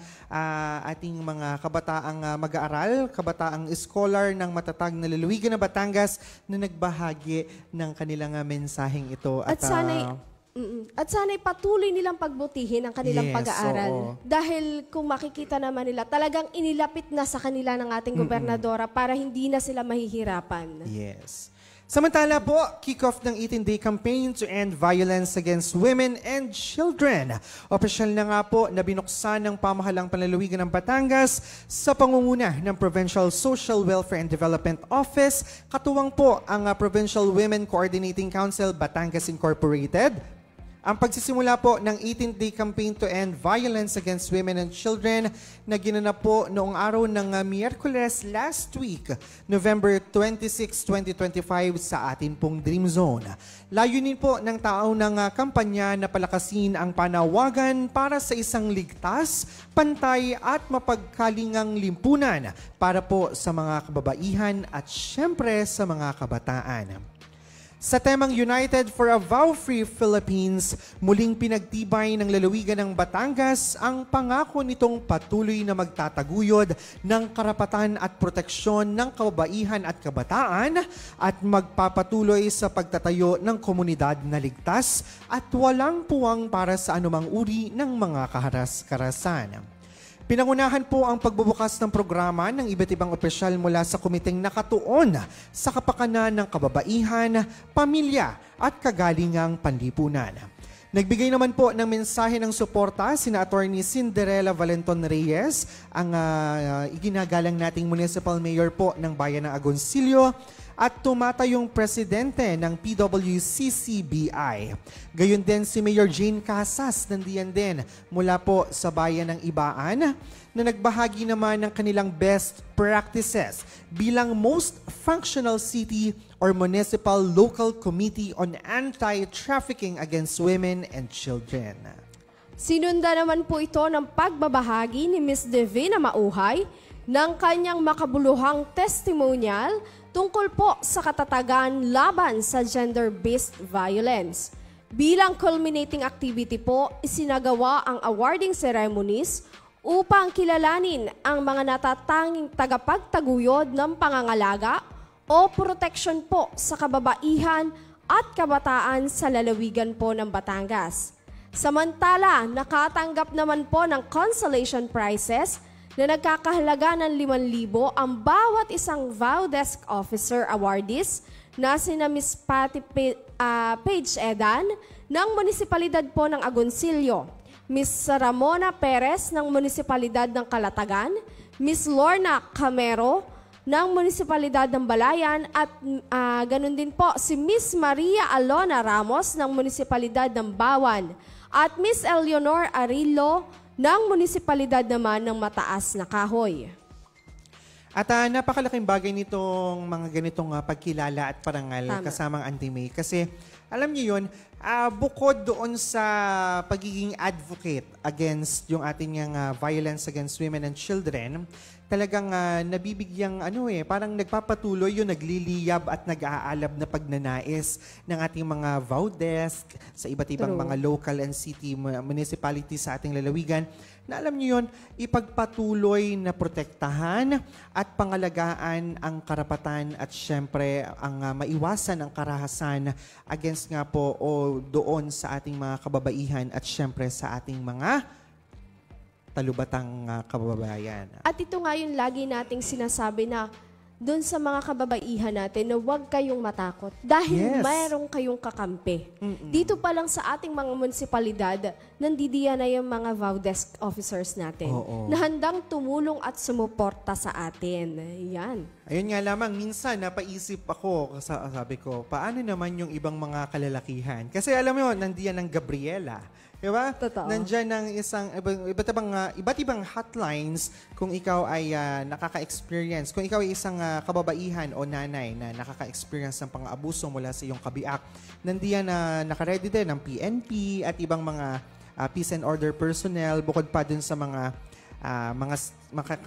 ating mga kabataang mag-aaral, kabataang scholar ng matatag na lalawigan ng Batangas na nagbahagi ng kanilang mensaheng ito. At sana'y patuloy nilang pagbutihin ang kanilang pag-aaral. Dahil kung makikita naman nila, talagang inilapit na sa kanila ng ating gobernadora para hindi na sila mahihirapan. Yes. Samantala po, kick-off ng 18-day campaign to end violence against women and children. Opisyal na nga po na binuksan ng pamahalang panlalawigan ng Batangas sa pangunguna ng Provincial Social Welfare and Development Office. Katuwang po ang Provincial Women Coordinating Council Batangas Incorporated. Ang pagsisimula po ng 18-day campaign to end violence against women and children na ginanap po noong araw ng Miyerkules last week, November 26, 2025 sa atin pong Dream Zone. Layunin po ng tao ng kampanya na palakasin ang panawagan para sa isang ligtas, pantay at mapagkalingang limpunan para po sa mga kababaihan at syempre sa mga kabataan. Sa temang United for a Vow-Free Philippines, muling pinagtibay ng lalawigan ng Batangas ang pangako nitong patuloy na magtataguyod ng karapatan at proteksyon ng kababaihan at kabataan at magpapatuloy sa pagtatayo ng komunidad na ligtas at walang puwang para sa anumang uri ng mga kaharas-karasan. Pinangunahan po ang pagbubukas ng programa ng iba't ibang opisyal mula sa komiteng nakatuon sa kapakanan ng kababaihan, pamilya at kagalingang panlipunan. Nagbigay naman po ng mensahe ng suporta sina Attorney Cinderella Valenton Reyes, ang iginagalang nating Municipal Mayor po ng Bayan ng Agoncillo, at tumatayong presidente ng PWCCBI. Gayon din si Mayor Jane Casas, nandiyan din mula po sa Bayan ng Ibaan, na nagbahagi naman ng kanilang best practices bilang most functional city or municipal local committee on anti-trafficking against women and children. Sinunda naman po ito ng pagbabahagi ni Ms. Divina Mauhay ng kanyang makabuluhang testimonial tungkol po sa katatagan laban sa gender-based violence. Bilang culminating activity po, isinagawa ang awarding ceremonies upang kilalanin ang mga natatanging tagapagtaguyod ng pangangalaga o protection po sa kababaihan at kabataan sa lalawigan po ng Batangas. Samantala, nakatanggap naman po ng consolation prizes na nagkakahalaga ng 5,000 ang bawat isang Vow Desk Officer awardees na sina Ms. Patty Paige Edan ng Munisipalidad po ng Agoncillo, Ms. Ramona Perez ng Munisipalidad ng Calatagan, Ms. Lorna Camero ng Munisipalidad ng Balayan at ganun din po si Ms. Maria Alona Ramos ng Munisipalidad ng Bawan at Ms. Eleonor Arillo ng munisipalidad naman ng Mataas na Kahoy. At napakalaking bagay nitong mga ganitong pagkilala at parangal kasamang Auntie May. Kasi alam niyo yun, bukod doon sa pagiging advocate against yung ating violence against women and children, talagang nabibigyang parang nagpapatuloy yung nagliliyab at nag-aalab na pagnanais ng ating mga vow desk sa iba't ibang mga local and city municipalities sa ating lalawigan na alam niyo yun, ipagpatuloy na protektahan at pangalagaan ang karapatan at syempre ang maiwasan ang karahasan against nga po o doon sa ating mga kababaihan at syempre sa ating mga talubatang kababayan. At ito nga yung lagi nating sinasabi na doon sa mga kababaihan natin na huwag kayong matakot dahil Yes. mayroong kayong kakampi. Dito pa lang sa ating mga munisipalidad, nandidiyan na yung mga vow desk officers natin na handang tumulong at sumuporta sa atin. Yan. Ayun nga lamang, minsan napaisip ako, sabi ko, paano naman yung ibang mga kalalakihan? Kasi alam mo, nandiyan ang Gabriela. Diba? Totoo. Nandiyan ng iba't ibang hotlines kung ikaw ay nakaka-experience. Kung ikaw ay isang kababaihan o nanay na nakaka-experience ng pang-abuso mula sa iyong kabiak, nandiyan na nakaready din ng PNP at ibang mga peace and order personnel bukod pa dun sa mga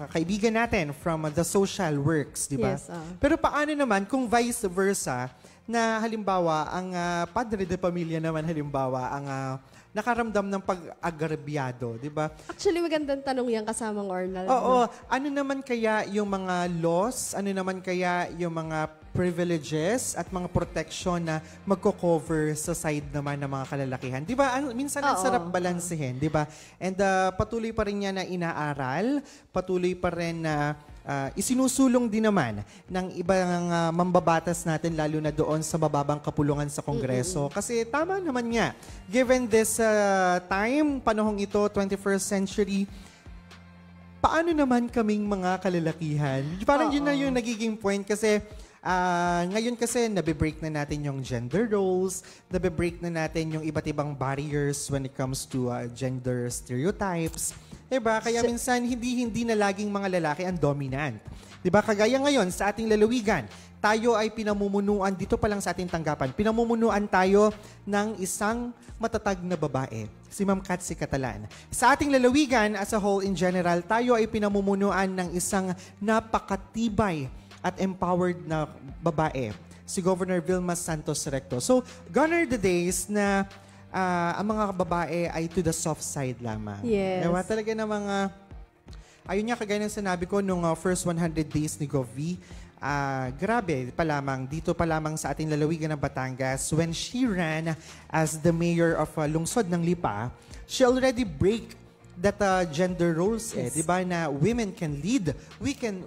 kaibigan natin from the social works, di ba? Yes, Pero paano naman kung vice versa na halimbawa ang padre de pamilya naman halimbawa ang nakaramdam ng pag-agrabyado, di ba? Actually, magandang tanong yan kasamang Arnald. Oo. Ano naman kaya yung mga laws, ano naman kaya yung mga privileges at mga protection na magko-cover sa side naman ng mga kalalakihan? Di ba? Minsan ang sarap balansehin, di ba? And patuloy pa rin niya na inaaral, patuloy pa rin na isinusulong din naman ng ibang mambabatas natin lalo na doon sa mababang kapulungan sa Kongreso. Kasi tama naman nga, given this time, panahong ito, 21st century, paano naman kaming mga kalalakihan? Parang yun na yung nagiging point kasi ngayon kasi nabe-break na natin yung gender roles, nabe-break na natin yung iba't ibang barriers when it comes to gender stereotypes. Diba? Kaya minsan hindi na laging mga lalaki ang dominant. Diba? Kagaya ngayon sa ating lalawigan, tayo ay pinamumunuan dito pa lang sa ating tanggapan. Pinamumunuan tayo ng isang matatag na babae, si Ma'am Katsi Catalan. Sa ating lalawigan as a whole in general, tayo ay pinamumunuan ng isang napakatibay at empowered na babae, si Governor Vilma Santos Recto. So, gone are the days na ang mga babae ay to the soft side lamang. Yes. Diba? Talaga na mga, ayun nga kagaya ng sinabi ko nung first 100 days ni Gov. Grabe pa lamang, dito pa lamang sa ating lalawigan ng Batangas, when she ran as the mayor of lungsod ng Lipa, she already break that gender roles, Yes. di ba, na women can lead,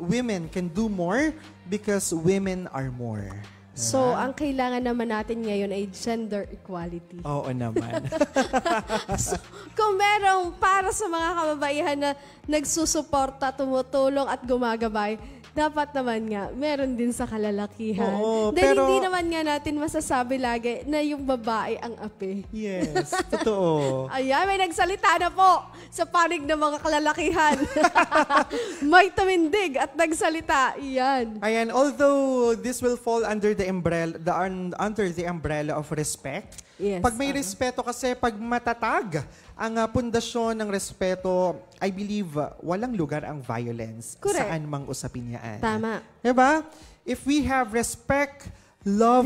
women can do more because women are more. So, ang kailangan naman natin ngayon ay gender equality. Oo naman. So, kung merong para sa mga kababaihan na nagsusuporta, tumutulong at gumagabay, dapat naman nga, meron din sa kalalakihan. Oo, Dahil pero- hindi naman nga natin masasabi lagi na yung babae ang ape. Yes, totoo. Ayan, may nagsalita na po sa panig ng mga kalalakihan. May tumindig at nagsalita. Iyan. Ayan, although this will fall under the umbrella of respect, Yes, pag may respeto kasi, pag matatag ang pundasyon ng respeto, I believe walang lugar ang violence. Correct. Saan mang usapin yan. Tama. Diba? If we have respect, love,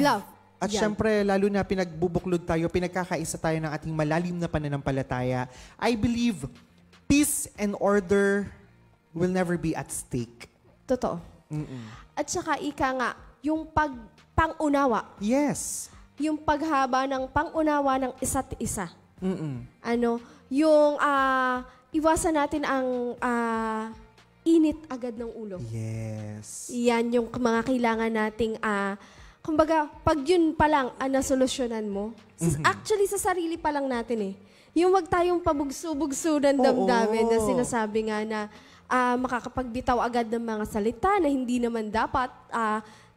at Yan. syempre, lalo na pinagbubuklod tayo, pinagkakaisa tayo ng ating malalim na pananampalataya, I believe peace and order will never be at stake. Totoo. At saka ika nga, yung pang-unawa. Yes. Yung paghaba ng pang-unawa ng isa't isa. Yung iwasan natin ang init agad ng ulo. Yes. Yan yung mga kailangan nating, kumbaga, pag yun pa lang, nasolusyonan mo, actually sa sarili pa lang natin eh. Yung wag tayong pabugso-bugso ng damdamin na sinasabi nga na makakapagbitaw agad ng mga salita na hindi naman dapat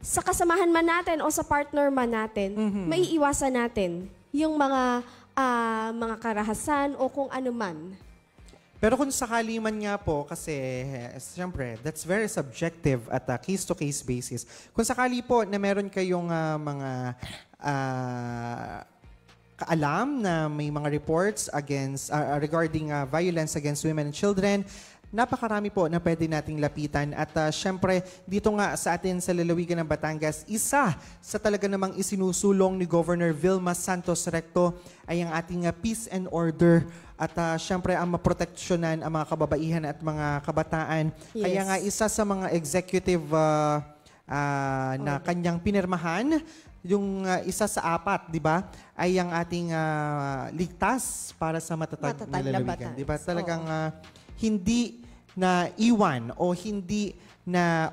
sa kasamahan man natin o sa partner man natin, maiiwasan natin yung mga karahasan o kung ano man. Pero kung sakali man nga po, kasi siyempre, that's very subjective at case-to-case basis. Kung sakali po na meron kayong mga kaalam na may mga reports against regarding violence against women and children, napakarami po na pwede nating lapitan. At syempre, dito nga sa atin sa lalawigan ng Batangas, isa sa talaga namang isinusulong ni Governor Vilma Santos Recto ay ang ating peace and order. At syempre, ang maproteksyonan ang mga kababaihan at mga kabataan. Yes. Kaya nga, isa sa mga executive na kanyang pinirmahan, yung isa sa 4, di ba, ay ang ating ligtas para sa matatag na lalawigan. Di ba? Talagang hindi na iwan o hindi na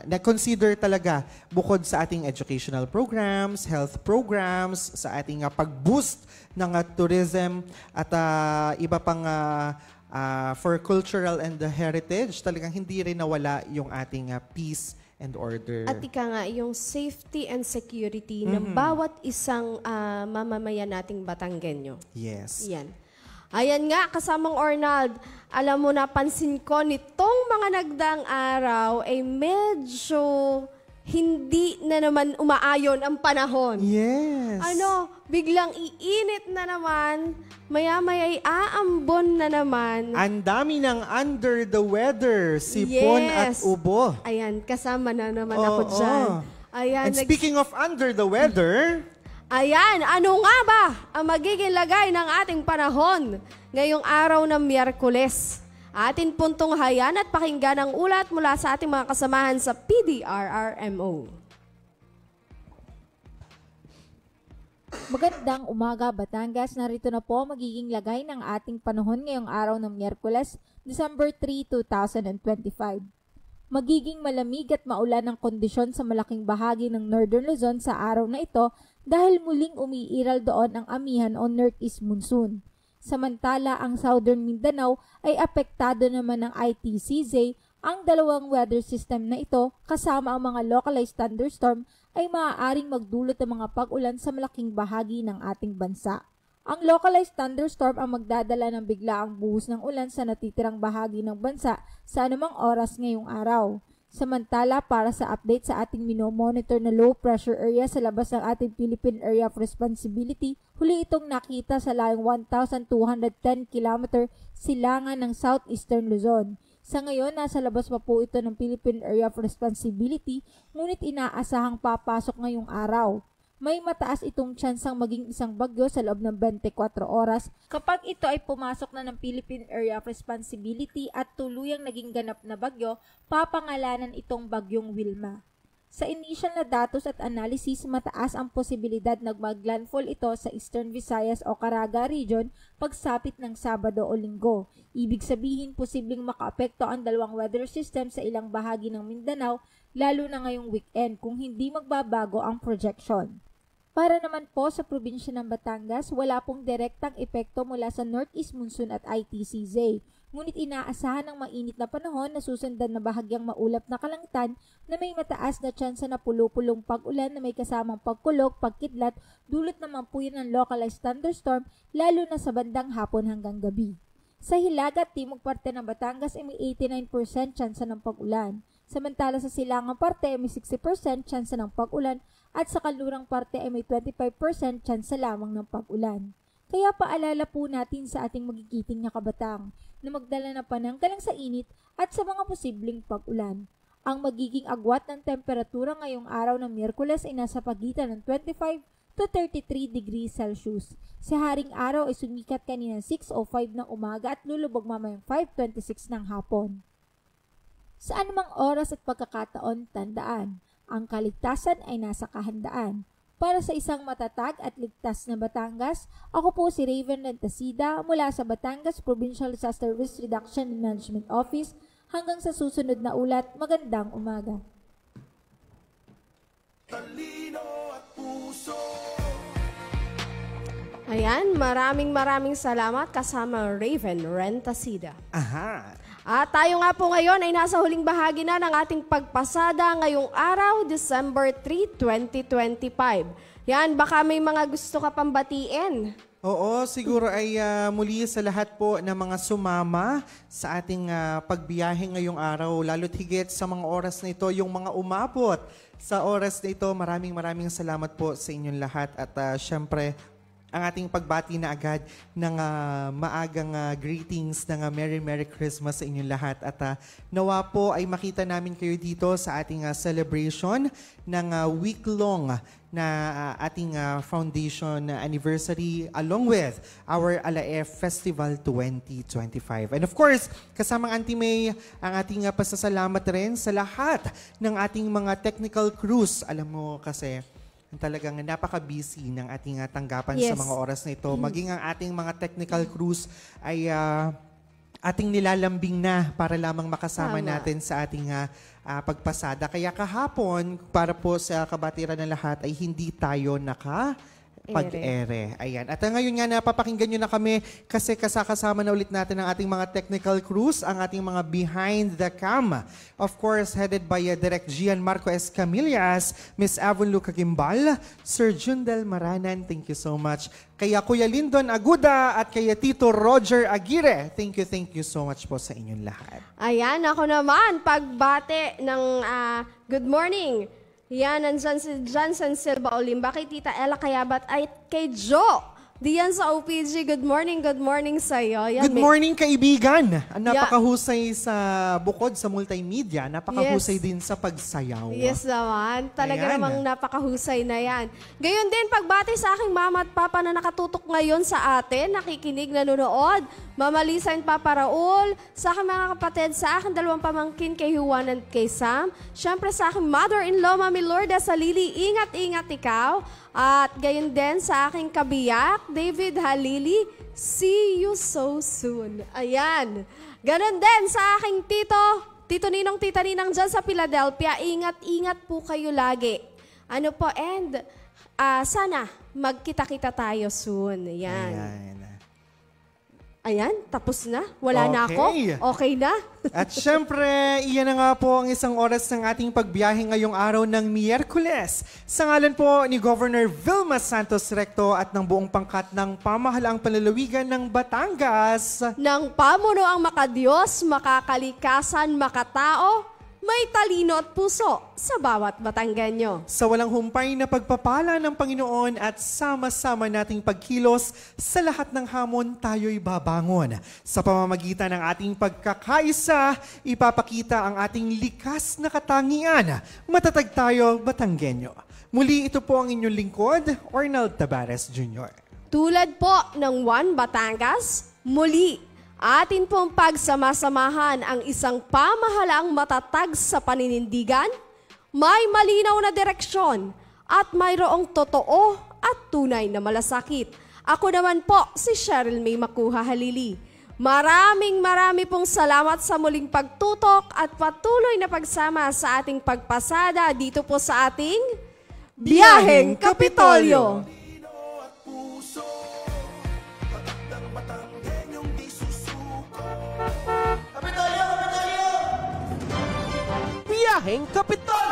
na-consider talaga bukod sa ating educational programs, health programs, sa ating pag-boost ng tourism at iba pang for cultural and the heritage, talagang hindi rin nawala yung ating peace and order. At ika nga, yung safety and security ng bawat isang mamamayan nating Batanggenyo. Yes. Yan. Ayan nga, kasamang Ornald, alam mo, napansin ko nitong mga nagdaang araw ay medyo hindi na naman umaayon ang panahon. Yes. Biglang iinit na naman, maya-maya ay aambon na naman. Ang dami ng under the weather, sipon at ubo. Ayan, kasama na naman ako dyan. Ayan, and speaking of under the weather, ayan, ano nga ba ang magiging lagay ng ating panahon ngayong araw ng Miyerkules? Atin puntong hayan at pakinggan ang ulat mula sa ating mga kasamahan sa PDRRMO. Magandang umaga, Batangas. Narito na po magiging lagay ng ating panahon ngayong araw ng Miyerkules, December 3, 2025. Magiging malamig at maulan ang kondisyon sa malaking bahagi ng Northern Luzon sa araw na ito dahil muling umiiral doon ang amihan o northeast monsoon. Samantala, ang Southern Mindanao ay apektado naman ng ITCZ. Ang dalawang weather system na ito kasama ang mga localized thunderstorm ay maaaring magdulot ng mga pag-ulan sa malaking bahagi ng ating bansa. Ang localized thunderstorm ang magdadala ng biglaang buhos ng ulan sa natitirang bahagi ng bansa sa anumang oras ngayong araw. Samantala, para sa update sa ating minomonitor na low pressure area sa labas ng ating Philippine Area of Responsibility, huli itong nakita sa layong 1,210 km silangan ng southeastern Luzon. Sa ngayon, nasa labas pa po ito ng Philippine Area of Responsibility, ngunit inaasahang papasok ngayong araw. May mataas itong tsansang maging isang bagyo sa loob ng 24 oras kapag ito ay pumasok na ng Philippine Area of Responsibility at tuluyang naging ganap na bagyo, papangalanan itong bagyong Wilma. Sa initial na datos at analysis, mataas ang posibilidad na mag-landfall ito sa Eastern Visayas o Caraga region pagsapit ng Sabado o Linggo. Ibig sabihin, posibleng makaapekto ang dalawang weather system sa ilang bahagi ng Mindanao, lalo na ngayong weekend kung hindi magbabago ang projection. Para naman po sa probinsya ng Batangas, wala pong direktang epekto mula sa Northeast Monsoon at ITCZ. Ngunit inaasahan ng mainit na panahon na susundan na bahagyang maulap na kalangitan na may mataas na tsansa na pulo-pulong pag-ulan na may kasamang pagkulog, pagkidlat, dulot naman po yun ng localized thunderstorm lalo na sa bandang hapon hanggang gabi. Sa hilaga at timog parte ng Batangas ay may 89% tsansa ng pag-ulan. Samantala sa silangang parte ay may 60% tsansa ng pag-ulan at sa kanlurang parte ay may 25% tsansa lamang ng pag-ulan. Kaya paalala po natin sa ating magigiting na kabatang na magdala ng pananggalang sa init at sa mga posibleng pag-ulan. Ang magiging agwat ng temperatura ngayong araw ng Miyerkules ay nasa pagitan ng 25 to 33 degrees Celsius. Sa haring araw ay sumikat kanina 6:05 ng umaga at lulubog mamayang 5:26 ng hapon. Sa anumang oras at pagkakataon, tandaan, ang kaligtasan ay nasa kahandaan. Para sa isang matatag at ligtas na Batangas, ako po si Raven Rentasida mula sa Batangas Provincial Disaster Risk Reduction and Management Office. Hanggang sa susunod na ulat, magandang umaga. Ayan, maraming salamat kasama Raven Rentasida. Aha. At tayo nga po ngayon ay nasa huling bahagi na ng ating pagpasada ngayong araw, December 3, 2025. Yan, baka may mga gusto ka pang batiin. Oo, siguro ay muli sa lahat po ng mga sumama sa ating pagbiyahe ngayong araw, lalo't higit sa mga oras na ito, yung mga umabot sa oras na ito, maraming salamat po sa inyong lahat at syempre, ang ating pagbati na agad ng maagang greetings ng Merry Christmas sa inyong lahat. At nawa po ay makita namin kayo dito sa ating celebration ng week-long na ating foundation anniversary along with our Alae Festival 2025. And of course, kasamang Auntie May, ang ating pasasalamat rin sa lahat ng ating mga technical crews. Alam mo kasi, talagang napaka-busy ng ating tanggapan sa mga oras na ito. Maging ang ating mga technical crews ay ating nilalambing na para lamang makasama Tama. natin sa ating pagpasada. Kaya kahapon, para po sa kabatiran ng lahat, ay hindi tayo pag-ere. Ayan. At ngayon nga, napapakinggan nyo na kami kasi kasama na ulit natin ang ating mga technical crews, ang ating mga behind the cam. Of course, headed by Direk Gian Marco Escamillas, Miss Avon Luca Gimbal, Sir Jundel Maranan, thank you so much. Kaya Kuya Lindon Aguda at kaya Tito Roger Aguirre, thank you so much po sa inyong lahat. Ayan, ako naman, pagbate ng good morning. Yan, nandyan si Johnson Silva Olimba, kay Tita Ella Kayabat, ay kay Joe. Diyan sa OPG, good morning sa'yo. Yan, good morning, kaibigan. Napakahusay sa bukod sa multimedia, napakahusay din sa pagsayaw. Yes naman, talaga namang napakahusay na yan. Gayon din, pagbati sa aking mama at papa na nakatutok ngayon sa atin, nakikinig, nanonood. Mama Lisa and Papa Raul, sa aking mga kapatid, sa aking dalawang pamangkin kay Juan and kay Sam. Siyempre sa aking mother-in-law, Mami Lourdes Salili, ingat-ingat ikaw. At gayon din sa aking kabiyak, David Halili, see you so soon. Ayan. Ganon din sa aking Tito Ninong, Tita Ninang dyan sa Philadelphia. Ingat-ingat po kayo lagi. Ano po, and sana magkita-kita tayo soon. Ayan. Ayan, tapos na. Wala na ako. Okay na. At syempre, iyan na nga po ang isang oras ng ating pagbiyahe ngayong araw ng Miyerkules. Sa ngalan po ni Governor Vilma Santos Recto at ng buong pangkat ng pamahalaang panlalawigan ng Batangas. Ng pamuno ang makadiyos, makakalikasan, makatao, may talino at puso sa bawat Batanggenyo. Sa walang humpay na pagpapala ng Panginoon at sama-sama nating pagkilos, sa lahat ng hamon tayo'y babangon. Sa pamamagitan ng ating pagkakaisa, ipapakita ang ating likas na katangian. Matatag tayo, Batanggenyo. Muli ito po ang inyong lingkod, Ornald Tabares Jr. Tulad po ng One Batangas, muli atin pong pagsamasamahan ang isang pamahalaang matatag sa paninindigan, may malinaw na direksyon, at mayroong totoo at tunay na malasakit. Ako naman po si Cheryl May Makuha Halili. Marami pong salamat sa muling pagtutok at patuloy na pagsama sa ating pagpasada dito po sa ating Biyaheng Kapitolyo. Biyaheng Kapitol!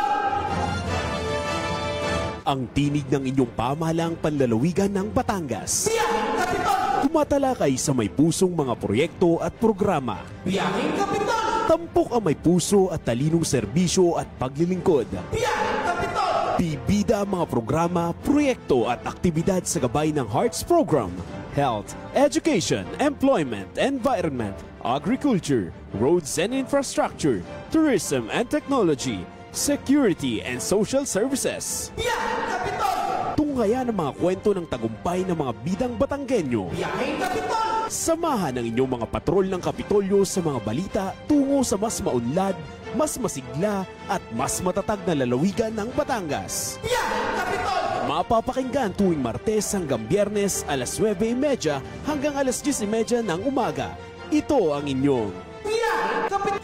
Ang tinig ng inyong pamahalaang panlalawigan ng Batangas. Biyaheng Kapitol! Tumatalakay sa may pusong mga proyekto at programa. Biyaheng Kapitol! Tampok ang may puso at talinong serbisyo at paglilingkod. Biyaheng Kapitol! Bibida ang mga programa, proyekto at aktibidad sa gabay ng Hearts Program. Health, Education, Employment, Environment, Agriculture, Roads and Infrastructure, Tourism and Technology, Security and Social Services. Biyaheng Kapitol! Tunghayan ang mga kwento ng tagumpay ng mga bidang Batanggenyo. Biyaheng Kapitol! Samahan ang inyong mga patrol ng Kapitolyo sa mga balita tungo sa mas maunlad, mas masigla at mas matatag na lalawigan ng Batangas. Biyaheng Kapitol! Mapapakinggan tuwing Martes hanggang Biyernes alas 9:30 hanggang alas 10:30 ng umaga. Ito ang inyong Biyaheng Kapitol!